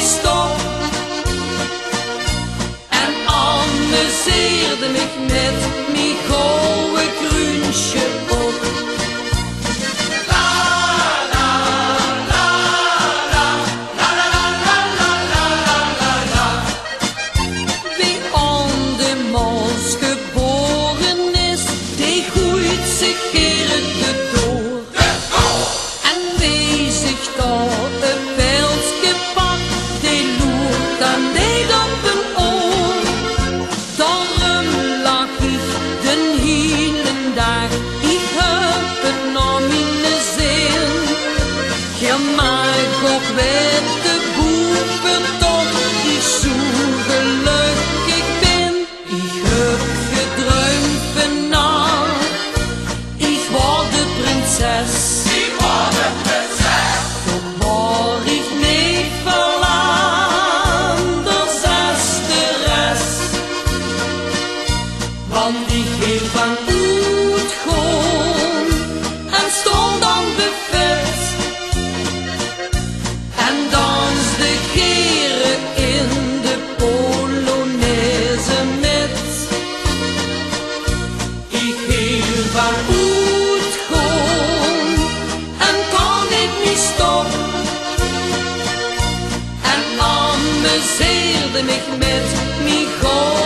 stop. En amuseerde mich met mijn gouden kruintje op. Wie aan de Maas geboren is, die groeit zich Gerrit door. En wie zich daar een pijltje pakt, die loert dan niet op een oor. Daarom lach ik den hele dag, ik heb het naar mijn zin. Je mag ook weten boeven toch, ik zo gelukkig ben. Ik heb gedroomd vannacht, ik word de prinses. Toch waar ik niet veranderd als de rest. Want ik ging van uit gewoon en stond dan buffet. En danste Gerrit in de Polonaise met. Ik ging van uit gewoon en kon niet meer stop. En amuseerde mich met mijn gouden